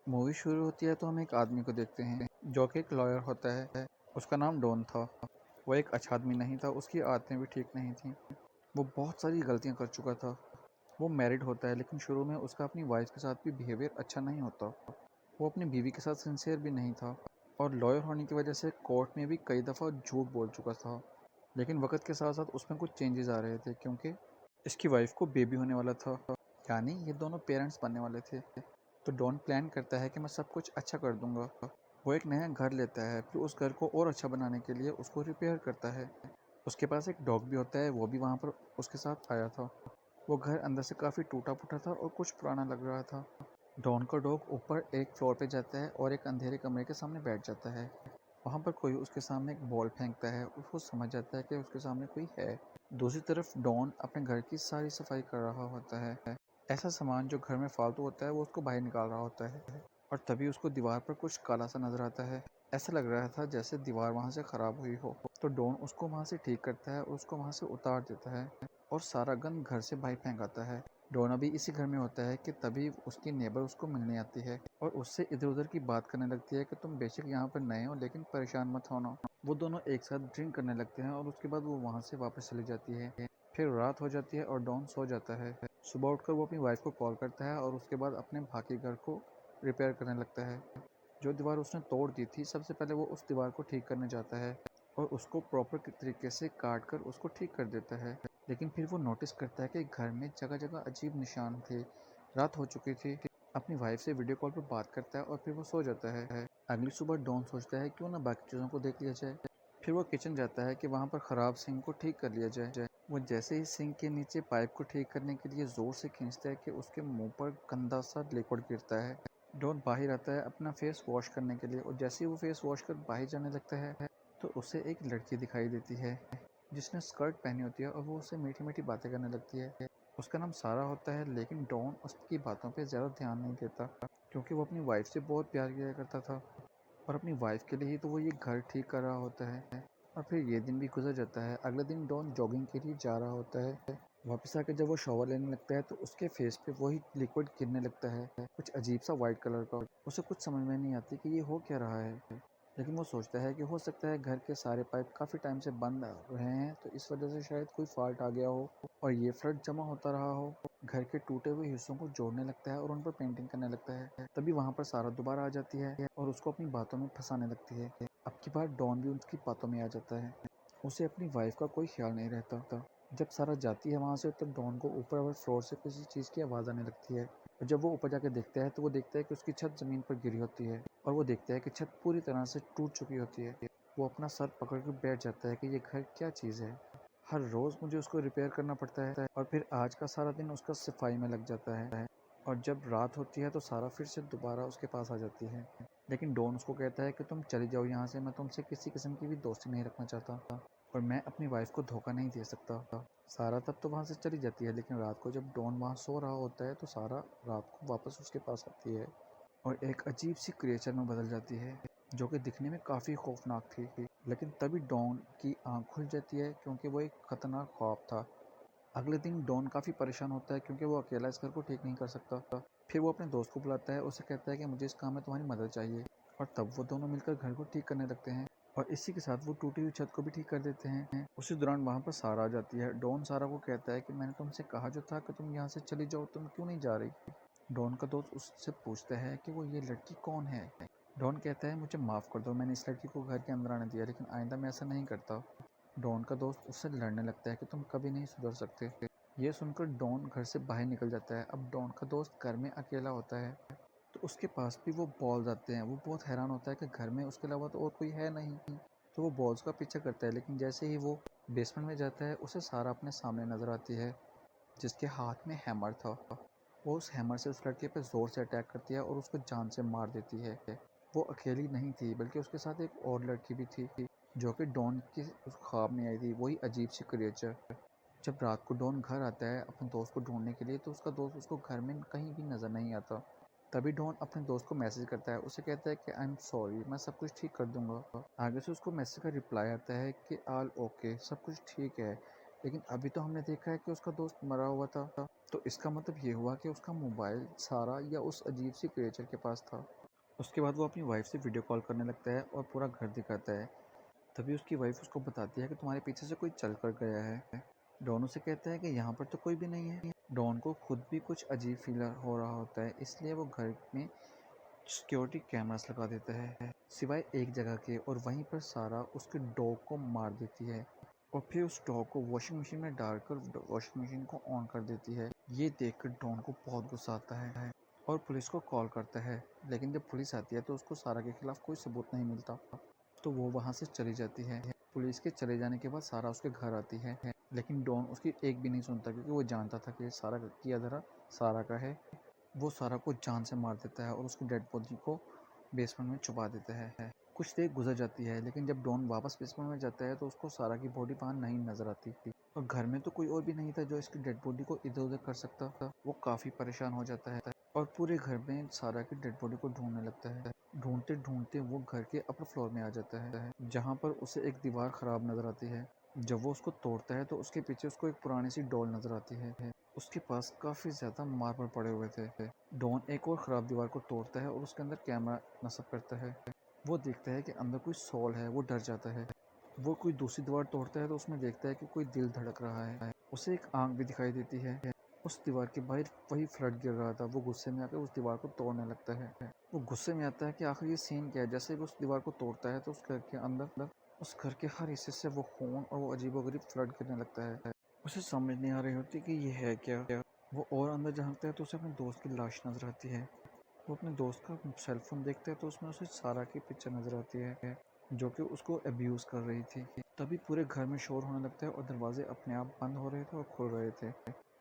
Movie शुरू होती है तो हम एक आदमी को देखते हैं जो कि एक लॉयर होता है। उसका नाम डॉन था। वो एक अच्छा आदमी नहीं था, उसकी आदतें भी ठीक नहीं थी। वो बहुत सारी गलतियां कर चुका था। वो मैरिड होता है लेकिन शुरू में उसका अपनी वाइफ के साथ भी बिहेवियर अच्छा नहीं होता। वो अपनी बीवी के साथ सिंसियर भी नहीं था और लॉयर होने की वजह से कोर्ट में भी कई दफ़ा झूठ बोल चुका था। लेकिन वक्त के साथ साथ उसमें कुछ चेंजेस आ रहे थे क्योंकि इसकी वाइफ को बेबी होने वाला था, यानी ये दोनों पेरेंट्स बनने वाले थे। तो डॉन प्लान करता है कि मैं सब कुछ अच्छा कर दूंगा। वो एक नया घर लेता है, फिर उस घर को और अच्छा बनाने के लिए उसको रिपेयर करता है। उसके पास एक डॉग भी होता है, वो भी वहाँ पर उसके साथ आया था। वो घर अंदर से काफ़ी टूटा फूटा था और कुछ पुराना लग रहा था। डॉन का डॉग ऊपर एक फ्लोर पे जाता है और एक अंधेरे कमरे के सामने बैठ जाता है। वहाँ पर कोई उसके सामने एक बॉल फेंकता है, उसको समझ जाता है कि उसके सामने कोई है। दूसरी तरफ डॉन अपने घर की सारी सफाई कर रहा होता है। ऐसा सामान जो घर में फालतू होता है वो उसको बाहर निकाल रहा होता है और तभी उसको दीवार पर कुछ काला सा नजर आता है। ऐसा लग रहा था जैसे दीवार वहाँ से खराब हुई हो। तो डॉन उसको वहाँ से ठीक करता है और उसको वहाँ से उतार देता है और सारा गंद घर से बाहर फेंक आता है। डॉन अभी इसी घर में होता है कि तभी उसकी नेबर उसको मिलने आती है और उससे इधर उधर की बात करने लगती है कि तुम बेशक यहाँ पर नए हो लेकिन परेशान मत होना। वो दोनों एक साथ ड्रिंक करने लगते हैं और उसके बाद वो वहाँ से वापस चली जाती है। फिर रात हो जाती है और डॉन सो जाता है। सुबह उठकर वो अपनी वाइफ को कॉल करता है और उसके बाद अपने बाकी घर को रिपेयर करने लगता है। जो दीवार उसने तोड़ दी थी, सबसे पहले वो उस दीवार को ठीक करने जाता है और उसको प्रॉपर तरीके से काट कर उसको ठीक कर देता है। लेकिन फिर वो नोटिस करता है कि घर में जगह जगह अजीब निशान थे। रात हो चुकी थी। अपनी वाइफ से वीडियो कॉल पर बात करता है और फिर वो सो जाता है। अगली सुबह डॉन सोचता है क्यों ना बाकी चीज़ों को देख लिया जाए। फिर वो किचन जाता है कि वहाँ पर ख़राब सिंक को ठीक कर लिया जाए। वो जैसे ही सिंक के नीचे पाइप को ठीक करने के लिए ज़ोर से खींचता है कि उसके मुंह पर गंदा सा लिक्विड गिरता है। डॉन बाहर आता है अपना फेस वॉश करने के लिए और जैसे ही वो फेस वॉश कर बाहर जाने लगता है तो उसे एक लड़की दिखाई देती है जिसने स्कर्ट पहनी होती है और वो उससे मीठी मीठी बातें करने लगती है। उसका नाम सारा होता है लेकिन डॉन उसकी बातों पे ज़्यादा ध्यान नहीं देता क्योंकि वो अपनी वाइफ से बहुत प्यार किया करता था और अपनी वाइफ के लिए ही तो वो ये घर ठीक कर रहा होता है। और फिर ये दिन भी गुजर जाता है। अगले दिन डॉन जॉगिंग के लिए जा रहा होता है। वापस आकर जब वो शॉवर लेने लगता है तो उसके फेस पे वही लिक्विड गिरने लगता है, कुछ अजीब सा वाइट कलर का। उसे कुछ समझ में नहीं आती कि ये हो क्या रहा है, लेकिन वो सोचता है कि हो सकता है घर के सारे पाइप काफ़ी टाइम से बंद रहे हैं तो इस वजह से शायद कोई फॉल्ट आ गया हो और ये फ्लड जमा होता रहा हो। घर के टूटे हुए हिस्सों को जोड़ने लगता है और उन पर पेंटिंग करने लगता है। तभी वहाँ पर सारा दोबारा आ जाती है और उसको अपनी बातों में फंसाने लगती है। अब की बार डॉन भी उसकी बातों में आ जाता है। उसे अपनी वाइफ का कोई ख्याल नहीं रहता था। जब सारा जाती है वहाँ से तो डॉन को ऊपर वाले फ्लोर से किसी चीज़ की आवाज़ आने लगती है और जब वो ऊपर जाकर देखता है तो वो देखता है कि उसकी छत ज़मीन पर गिरी होती है और वो देखता है कि छत पूरी तरह से टूट चुकी होती है। वो अपना सर पकड़ कर बैठ जाता है कि ये घर क्या चीज़ है। हर रोज़ मुझे उसको रिपेयर करना पड़ता है और फिर आज का सारा दिन उसका सफाई में लग जाता है और जब रात होती है तो सारा फिर से दोबारा उसके पास आ जाती है। लेकिन डॉन उसको कहता है कि तुम चली जाओ यहाँ से, मैं तुमसे किसी किस्म की भी दोस्ती नहीं रखना चाहता और मैं अपनी वाइफ को धोखा नहीं दे सकता। सारा तब तो वहाँ से चली जाती है लेकिन रात को जब डॉन वहाँ सो रहा होता है तो सारा रात को वापस उसके पास आती है और एक अजीब सी क्रिएचर में बदल जाती है जो कि दिखने में काफ़ी खौफनाक थी। लेकिन तभी डॉन की आंख खुल जाती है क्योंकि वो एक खतरनाक ख्वाब था। अगले दिन डॉन काफ़ी परेशान होता है क्योंकि वो अकेला इस घर को ठीक नहीं कर सकता। फिर वो अपने दोस्त को बुलाता है, उसे कहता है कि मुझे इस काम में तुम्हारी मदद चाहिए और तब वो दोनों मिलकर घर को ठीक करने लगते हैं और इसी के साथ वो टूटी हुई छत को भी ठीक कर देते हैं। उसी दौरान वहाँ पर सारा आ जाती है। डॉन सारा को कहता है कि मैंने तुमसे कहा जो था कि तुम यहाँ से चली जाओ, तुम क्यों नहीं जा रही। डॉन का दोस्त उससे पूछता है कि वो ये लड़की कौन है। डॉन कहता है मुझे माफ़ कर दो, मैंने इस लड़की को घर के अंदर आने दिया लेकिन आइंदा मैं ऐसा नहीं करता। डॉन का दोस्त उससे लड़ने लगता है कि तुम कभी नहीं सुधर सकते। ये सुनकर डॉन घर से बाहर निकल जाता है। अब डॉन का दोस्त घर में अकेला होता है तो उसके पास भी वो बॉल्स आते हैं। वो बहुत हैरान होता है कि घर में उसके अलावा तो और कोई है नहीं। तो वो बॉल्स का पीछा करता है लेकिन जैसे ही वो बेसमेंट में जाता है उसे सारा अपने सामने नजर आती है जिसके हाथ में हैमर था। वो उस हैमर से उस लड़के पर ज़ोर से अटैक करती है और उसको जान से मार देती है। वो अकेली नहीं थी बल्कि उसके साथ एक और लड़की भी थी जो कि डॉन की उस ख्वाब में आई थी, वही अजीब सी क्रिएचर। जब रात को डॉन घर आता है अपने दोस्त को ढूंढने के लिए तो उसका दोस्त उसको घर में कहीं भी नज़र नहीं आता। तभी डॉन अपने दोस्त को मैसेज करता है, उसे कहता है कि आई एम सॉरी, मैं सब कुछ ठीक कर दूंगा। आगे से उसको मैसेज का रिप्लाई आता है कि ऑल ओके, सब कुछ ठीक है, लेकिन अभी तो हमने देखा है कि उसका दोस्त मरा हुआ था। तो इसका मतलब ये हुआ कि उसका मोबाइल सारा या उस अजीब सी क्रिएचर के पास था। उसके बाद वो अपनी वाइफ से वीडियो कॉल करने लगता है और पूरा घर दिखाता है। तभी उसकी वाइफ उसको बताती है कि तुम्हारे पीछे से कोई चल कर गया है। डॉन उसे कहता है कि यहाँ पर तो कोई भी नहीं है। डॉन को खुद भी कुछ अजीब फील हो रहा होता है, इसलिए वो घर में सिक्योरिटी कैमरास लगा देता है सिवाय एक जगह के, और वहीं पर सारा उसके डॉग को मार देती है और फिर उस डॉग को वॉशिंग मशीन में डालकर वॉशिंग मशीन को ऑन कर देती है। ये देखकर डॉन को बहुत गुस्सा आता है और पुलिस को कॉल करता है। लेकिन जब पुलिस आती है तो उसको सारा के खिलाफ कोई सबूत नहीं मिलता, तो वो वहाँ से चली जाती है। पुलिस के चले जाने के बाद सारा उसके घर आती है, लेकिन डॉन उसकी एक भी नहीं सुनता क्योंकि वो जानता था कि सारा किया धरा सारा का है। वो सारा को जान से मार देता है और उसकी डेड बॉडी को बेसमेंट में छुपा देता है। कुछ देर गुजर जाती है, लेकिन जब डॉन वापस बेसमेंट में जाता है तो उसको सारा की बॉडी वहाँ नहीं नजर आती थी और घर में तो कोई और भी नहीं था जो इसकी डेड बॉडी को इधर उधर कर सकता था। वो काफ़ी परेशान हो जाता है और पूरे घर में सारा की डेड बॉडी को ढूंढने लगता है। ढूंढते ढूंढते वो घर के अपर फ्लोर में आ जाता है, जहाँ पर उसे एक दीवार खराब नजर आती है। जब वो उसको तोड़ता है तो उसके पीछे उसको एक पुरानी सी डॉल नजर आती है। उसके पास काफ़ी ज़्यादा मार्बल पड़े हुए थे। डॉन एक और ख़राब दीवार को तोड़ता है और उसके अंदर कैमरा नस्ब करता है। वो देखता है कि अंदर कोई सोल है, वो डर जाता है। वो कोई दूसरी दीवार तोड़ता है तो उसमें देखता है कि कोई दिल धड़क रहा है। उसे एक आंख भी दिखाई देती है। उस दीवार के बाहर वही फ्लड गिर रहा था। वो गुस्से में आकर उस दीवार को तोड़ने लगता है। वो गुस्से में आता है कि आखिर ये सीन क्या है। जैसे ही उस दीवार को तोड़ता है तो उस घर के अंदर उस घर के हर हिस्से से वो खून और वो अजीबोगरीब फ्लड गिरने लगता है। उसे समझ नहीं आ रही होती कि ये है क्या। वो और अंदर झांकता है तो उसे अपने दोस्त की लाश नजर आती है। वो अपने दोस्त का सेलफोन देखता है तो उसमें उसे सारा की पिक्चर नजर आती है जो कि उसको अब्यूज़ कर रही थी। तभी पूरे घर में शोर होने लगता है और दरवाजे अपने आप बंद हो रहे थे और खुल रहे थे।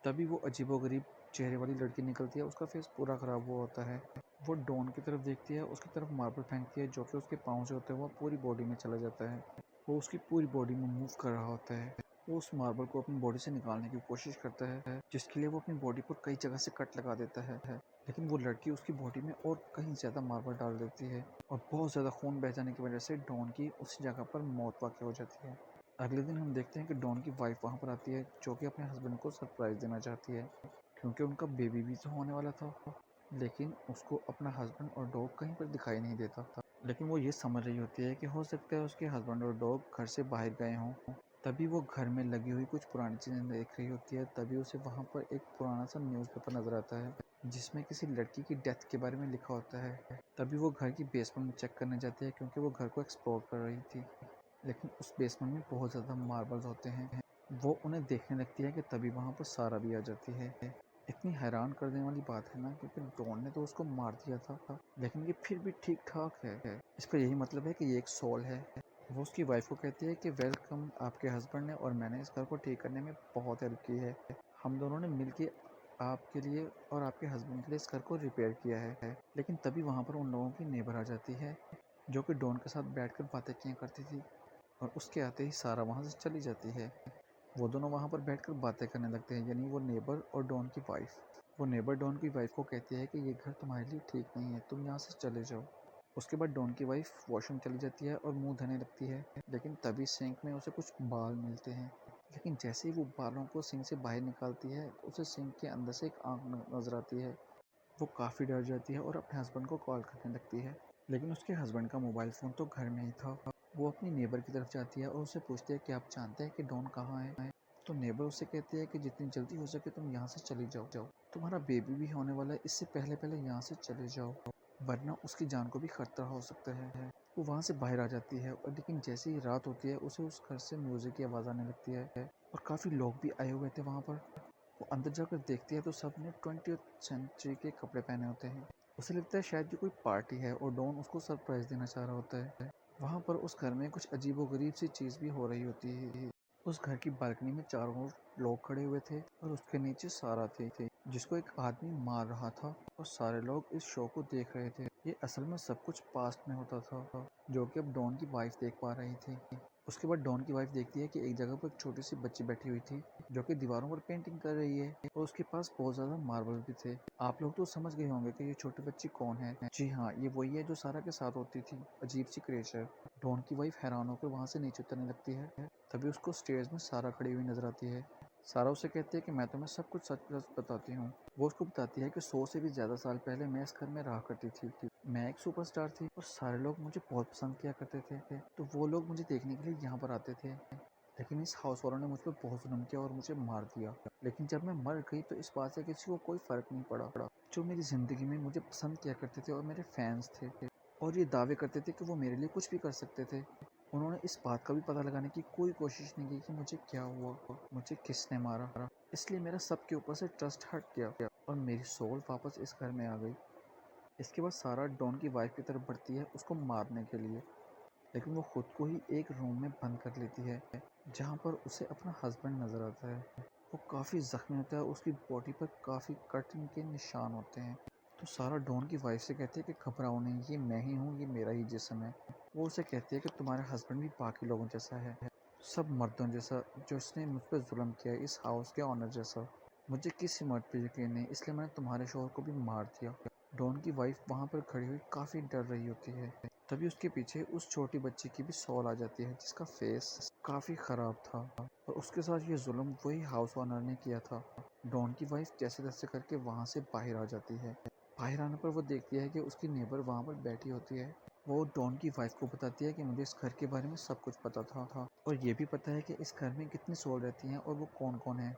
तभी वो अजीबोगरीब चेहरे वाली लड़की निकलती है। उसका फेस पूरा ख़राब हुआ होता है। वो डॉन की तरफ देखती है, उसकी तरफ मार्बल फेंकती है जो कि उसके पाँव से होते हुए वो पूरी बॉडी में चला जाता है। वो उसकी पूरी बॉडी में मूव कर रहा होता है। वो उस मार्बल को अपनी बॉडी से निकालने की कोशिश करता है, जिसके लिए वो अपनी बॉडी पर कई जगह से कट लगा देता है। लेकिन वो लड़की उसकी बॉडी में और कहीं ज़्यादा मार्बल डाल देती है और बहुत ज़्यादा खून बह जाने की वजह से डॉन की उसी जगह पर मौत वाक़ हो जाती है। अगले दिन हम देखते हैं कि डॉन की वाइफ वहाँ पर आती है जो कि अपने हस्बैंड को सरप्राइज़ देना चाहती है क्योंकि उनका बेबी भी तो होने वाला था। लेकिन उसको अपना हस्बैंड और डॉग कहीं पर दिखाई नहीं देता था। लेकिन वो ये समझ रही होती है कि हो सकता है उसके हस्बैंड और डॉग घर से बाहर गए हों। तभी वो घर में लगी हुई कुछ पुरानी चीज़ें देख रही होती है। तभी उसे वहाँ पर एक पुराना सा न्यूज़पेपर नज़र आता है जिसमें किसी लड़की की डेथ के बारे में लिखा होता है। तभी वो घर की बेसमेंट में चेक करने जाती है क्योंकि वो घर को एक्सप्लोर कर रही थी। लेकिन उस बेसमेंट में बहुत ज़्यादा मार्बल्स होते हैं। वो उन्हें देखने लगती है कि तभी वहाँ पर सारा भी आ जाती है। इतनी हैरान कर देने वाली बात है ना, क्योंकि डॉन ने तो उसको मार दिया था लेकिन ये फिर भी ठीक ठाक है। इसका यही मतलब है कि ये एक सोल है। वो उसकी वाइफ को कहती है कि वेलकम, आपके हस्बैंड ने और मैंने इस घर को ठीक करने में बहुत हेल्प की है। हम दोनों ने मिलकर आपके लिए और आपके हस्बैंड के लिए इस घर को रिपेयर किया है। लेकिन तभी वहाँ पर उन लोगों की नेबर आ जाती है जो कि डॉन के साथ बैठकर बातें किया करती थी और उसके आते ही सारा वहाँ से चली जाती है। वो दोनों वहाँ पर बैठकर बातें करने लगते हैं, यानी वो नेबर और डॉन की वाइफ। वो नेबर डॉन की वाइफ को कहती है कि ये घर तुम्हारे लिए ठीक नहीं है, तुम यहाँ से चले जाओ। उसके बाद डॉन की वाइफ वॉशरूम चली जाती है और मुंह धोने लगती है, लेकिन तभी सिंक में उसे कुछ बाल मिलते हैं। लेकिन जैसे ही वो बालों को सिंक से बाहर निकालती है उसे सिंक के अंदर से एक आँख नजर आती है। वो काफ़ी डर जाती है और अपने हस्बैंड को कॉल करने लगती है, लेकिन उसके हस्बैंड का मोबाइल फ़ोन तो घर में ही था। वो अपनी नेबर की तरफ जाती है और उससे पूछती है कि आप जानते हैं कि डॉन कहाँ है। तो नेबर उससे कहती है कि जितनी जल्दी हो सके तुम यहाँ से चली जाओ। तुम्हारा बेबी भी होने वाला है, इससे पहले पहले यहाँ से चले जाओ वरना उसकी जान को भी खतरा हो सकता है। वो वहाँ से बाहर आ जाती है और लेकिन जैसे ही रात होती है उसे उस घर से म्यूजिक की आवाज़ आने लगती है और काफ़ी लोग भी आए हुए थे वहाँ पर। वो अंदर जाकर देखती है तो सब ने 20th सेंचुरी के कपड़े पहने होते हैं। उसे लगता है शायद ये कोई पार्टी है और डॉन उसको सरप्राइज देना चाह रहा होता है। वहाँ पर उस घर में कुछ अजीबोगरीब सी चीज़ भी हो रही होती है। उस घर की बालकनी में चारों ओर लोग खड़े हुए थे और उसके नीचे सारा थी जिसको एक आदमी मार रहा था और सारे लोग इस शो को देख रहे थे। ये असल में सब कुछ पास्ट में होता था जो कि अब डॉन की वाइफ देख पा रही थी। उसके बाद डॉन की वाइफ देखती है कि एक जगह पर एक छोटी सी बच्ची बैठी हुई थी जो कि दीवारों पर पेंटिंग कर रही है और उसके पास बहुत ज्यादा मार्बल भी थे। आप लोग तो समझ गए होंगे कि ये छोटी बच्ची कौन है। जी हाँ, ये वही है जो सारा के साथ होती थी, अजीब सी क्रिएचर। डॉन की वाइफ हैरान होकर वहां से नीचे उतरने लगती है। तभी उसको स्टेज में सारा खड़ी हुई नजर आती है। सारा उसे कहती है कि मैं तुम्हें सब कुछ सच सच बताती हूँ। वो उसको बताती है कि 100 से भी ज्यादा साल पहले मैं इस घर में रहा करती थी। मैं एक सुपरस्टार थी और सारे लोग मुझे बहुत पसंद किया करते थे, तो वो लोग मुझे देखने के लिए यहाँ पर आते थे। लेकिन इस हाउस वालों ने मुझ पर बहुत जुल्म किया और मुझे मार दिया। लेकिन जब मैं मर गई तो इस बात से किसी को कोई फर्क नहीं पड़ा। जो मेरी जिंदगी में मुझे पसंद किया करते थे और मेरे फैंस थे और ये दावे करते थे कि वो मेरे लिए कुछ भी कर सकते थे, उन्होंने इस बात का भी पता लगाने की कोई कोशिश नहीं की कि मुझे क्या हुआ, मुझे किसने मारा। इसलिए मेरा सबके ऊपर से ट्रस्ट हट गया और मेरी सोल वापस इस घर में आ गई। इसके बाद सारा डॉन की वाइफ की तरफ बढ़ती है उसको मारने के लिए, लेकिन वो खुद को ही एक रूम में बंद कर लेती है जहाँ पर उसे अपना हस्बैंड नजर आता है। वो काफ़ी जख्मी होता है, उसकी बॉडी पर काफ़ी कटिंग के निशान होते हैं। तो सारा डॉन की वाइफ से कहती है कि घबराओ नहीं, ये मैं ही हूँ, ये मेरा ही जिस्म है। वो उसे कहती है कि तुम्हारा हस्बैंड भी बाकी लोगों जैसा है, सब मर्दों जैसा, जो इसने मुझ पर जुल्म किया है, इस हाउस के ऑनर जैसा। मुझे किसी मर्द पे यकीन नहीं, इसलिए मैंने तुम्हारे शोहर को भी मार दिया। डॉन की वाइफ वहाँ पर खड़ी हुई काफ़ी डर रही होती है। तभी उसके पीछे उस छोटी बच्ची की भी सोल आ जाती है जिसका फेस काफ़ी ख़राब था और उसके साथ ये जुल्म वही हाउस ओनर ने किया था। डॉन की वाइफ जैसे तैसे करके वहाँ से बाहर आ जाती है। बाहर आने पर वो देखती है कि उसकी नेबर वहाँ पर बैठी होती है। वो डॉन की वाइफ को बताती है कि मुझे इस घर के बारे में सब कुछ पता था और ये भी पता है कि इस घर में कितनी सोल रहती हैं और वो कौन कौन है।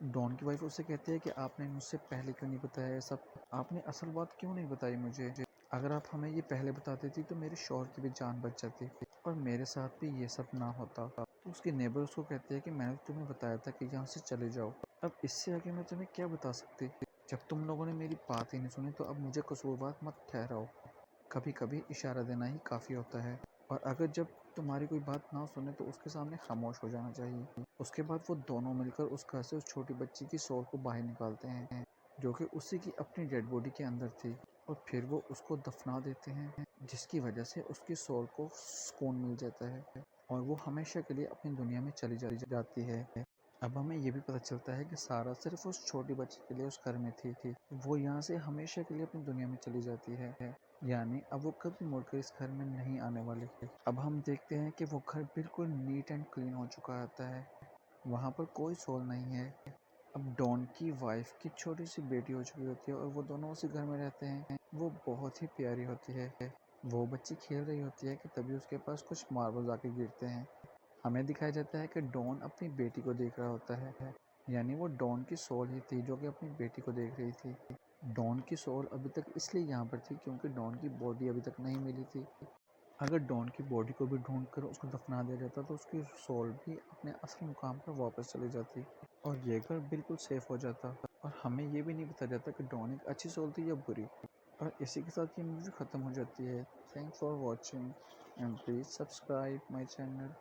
डॉन की वाइफ उससे कहती है कि आपने मुझसे पहले क्यों नहीं बताया ये सब, आपने असल बात क्यों नहीं बताई मुझे। अगर आप हमें ये पहले बता देती तो मेरे शौहर की भी जान बच जाती और मेरे साथ भी ये सब ना होता। तो उसके नेबर उसको कहते हैं कि मैंने तुम्हें बताया था कि यहाँ से चले जाओ, अब इससे आगे मैं तुम्हें क्या बता सकती। जब तुम लोगों ने मेरी बात ही नहीं सुनी तो अब मुझे कसूरवार मत ठहराओ। कभी कभी इशारा देना ही काफ़ी होता है और अगर जब तुम्हारी कोई बात ना सुने तो उसके सामने खामोश हो जाना चाहिए। उसके बाद वो दोनों मिलकर उस घर से उस छोटी बच्ची की सोल को बाहर निकालते हैं जो कि उसी की अपनी डेड बॉडी के अंदर थी और फिर वो उसको दफना देते हैं, जिसकी वजह से उसकी सोल को सुकून मिल जाता है और वो हमेशा के लिए अपनी दुनिया में चली जाती है। अब हमें ये भी पता चलता है कि सारा सिर्फ उस छोटी बच्ची के लिए उस घर में थी। वो यहाँ से हमेशा के लिए अपनी दुनिया में चली जाती है, यानी अब वो कभी मुड़कर इस घर में नहीं आने वाली है। अब हम देखते हैं कि वो घर बिल्कुल नीट एंड क्लीन हो चुका आता है, वहाँ पर कोई सोल नहीं है। अब डॉन की वाइफ की छोटी सी बेटी हो चुकी होती है और वो दोनों उसी घर में रहते हैं। वो बहुत ही प्यारी होती है। वो बच्ची खेल रही होती है कि तभी उसके पास कुछ मार्बल आके गिरते हैं। हमें दिखाया जाता है कि डॉन अपनी बेटी को देख रहा होता है, यानी वो डॉन की सोल ही थी जो कि अपनी बेटी को देख रही थी। डॉन की सोल अभी तक इसलिए यहाँ पर थी क्योंकि डॉन की बॉडी अभी तक नहीं मिली थी। अगर डॉन की बॉडी को भी ढूंढ कर उसको दफना दिया जाता तो उसकी सोल भी अपने असल मुकाम पर वापस चली जाती और ये घर बिल्कुल सेफ हो जाता। और हमें ये भी नहीं बताया जाता कि डॉन एक अच्छी सोल थी या बुरी। और इसी के साथ ये मूवी ख़त्म हो जाती है। Thanks for watching and please subscribe my channel.